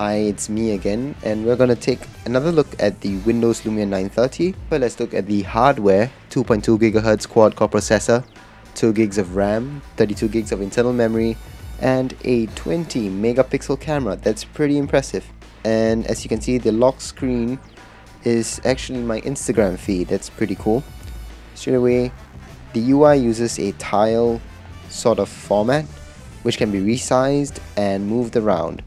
Hi, it's me again, and we're going to take another look at the Windows Lumia 930. But let's look at the hardware: 2.2 GHz quad-core processor, 2 gigs of RAM, 32 gigs of internal memory, and a 20 megapixel camera. That's pretty impressive. And as you can see, the lock screen is actually my Instagram feed. That's pretty cool. Straight away, the UI uses a tile sort of format, which can be resized and moved around.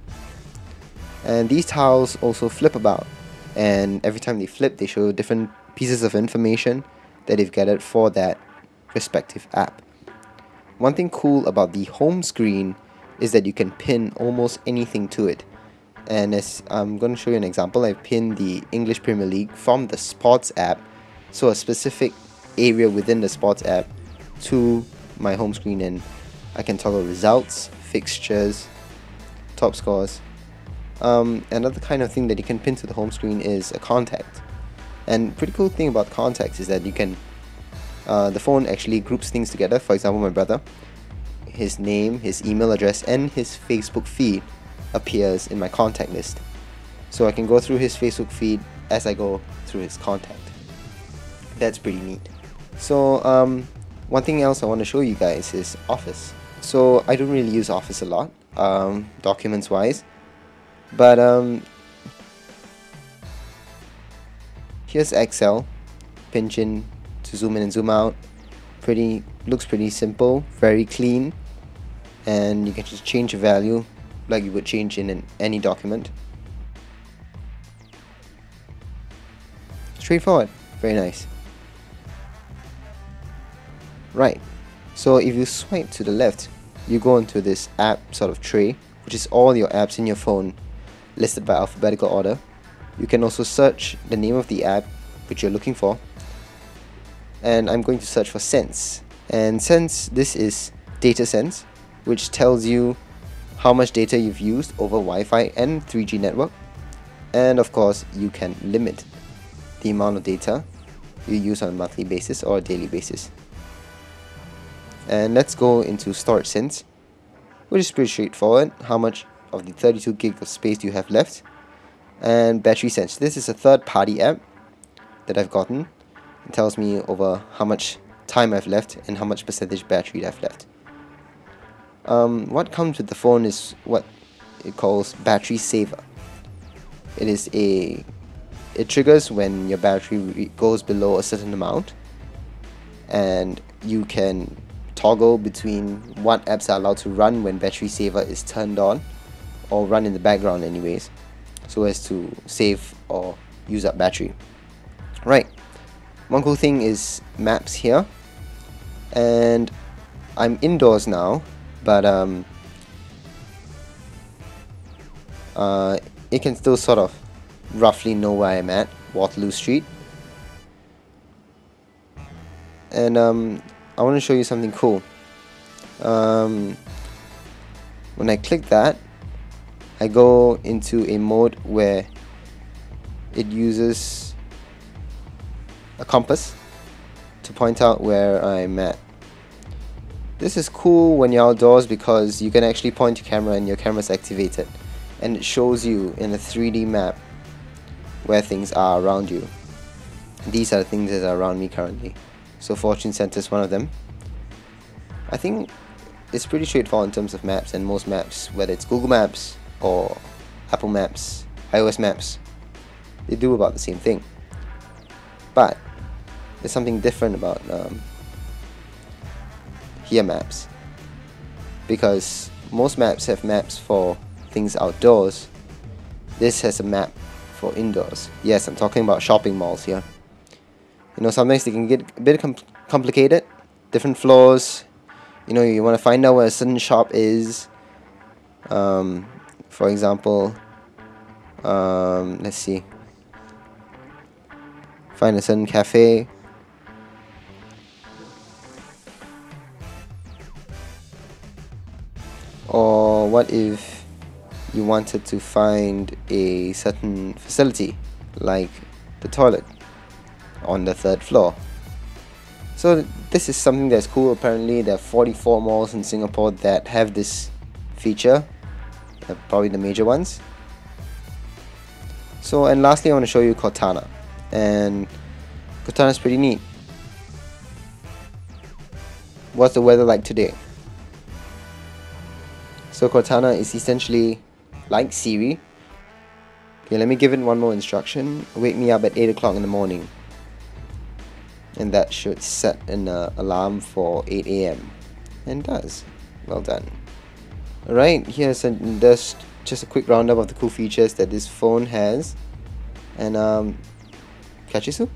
And these tiles also flip about, and every time they flip, they show different pieces of information that they've gathered for that respective app. One thing cool about the home screen is that you can pin almost anything to it. And as I'm going to show you an example, I've pinned the English Premier League from the Sports app, so a specific area within the Sports app, to my home screen, and I can toggle results, fixtures, top scores. Another kind of thing that you can pin to the home screen is a contact. And pretty cool thing about contacts is that you can the phone actually groups things together. For example, my brother, his name, his email address, and his Facebook feed appears in my contact list, so I can go through his Facebook feed as I go through his contact. That's pretty neat. So one thing else I want to show you guys is Office. So I don't really use Office a lot, documents wise, but here's Excel. Pinch in to zoom in and zoom out. Looks pretty simple, very clean, and you can just change a value like you would change in any document. Straightforward, very nice. Right, so if you swipe to the left, you go into this app sort of tray, which is all your apps in your phone listed by alphabetical order. You can also search the name of the app which you're looking for, and I'm going to search for Sense. And Sense, this is Data Sense, which tells you how much data you've used over Wi-Fi and 3G network. And of course, you can limit the amount of data you use on a monthly basis or a daily basis. And let's go into Storage Sense, which is pretty straightforward. How much of the 32 gig of space do you have left? And Battery Sense, this is a third-party app that I've gotten. It tells me over how much time I've left and how much percentage battery I've left. What comes with the phone is what it calls Battery Saver. It triggers when your battery goes below a certain amount, and you can toggle between what apps are allowed to run when Battery Saver is turned on, or run in the background anyways, so as to save or use up battery. Right, one cool thing is Maps here, and I'm indoors now, but it can still sort of roughly know where I'm at, Waterloo Street. And I want to show you something cool. When I click that, I go into a mode where it uses a compass to point out where I'm at. This is cool when you're outdoors because you can actually point your camera and your camera's activated, and it shows you in a 3D map where things are around you. These are the things that are around me currently. So Fortune Center is one of them. I think it's pretty straightforward in terms of maps, and most maps, whether it's Google Maps or Apple Maps, iOS Maps, they do about the same thing. But there's something different about Here Maps, because most maps have maps for things outdoors. This has a map for indoors. Yes, I'm talking about shopping malls here. You know, sometimes they can get a bit complicated. Different floors. You know, you want to find out where a certain shop is. For example, let's see. Find a certain cafe. Or what if you wanted to find a certain facility, like the toilet on the 3rd floor. So this is something that's cool. Apparently there are 44 malls in Singapore that have this feature, probably the major ones. So, and lastly, I want to show you Cortana, and Cortana is pretty neat. What's the weather like today? So Cortana is essentially like Siri. Okay, let me give it one more instruction. Wake me up at 8 o'clock in the morning. And that should set an alarm for 8 a.m. And it does. Well done. Alright, here's just a quick roundup of the cool features that this phone has. And catch you soon.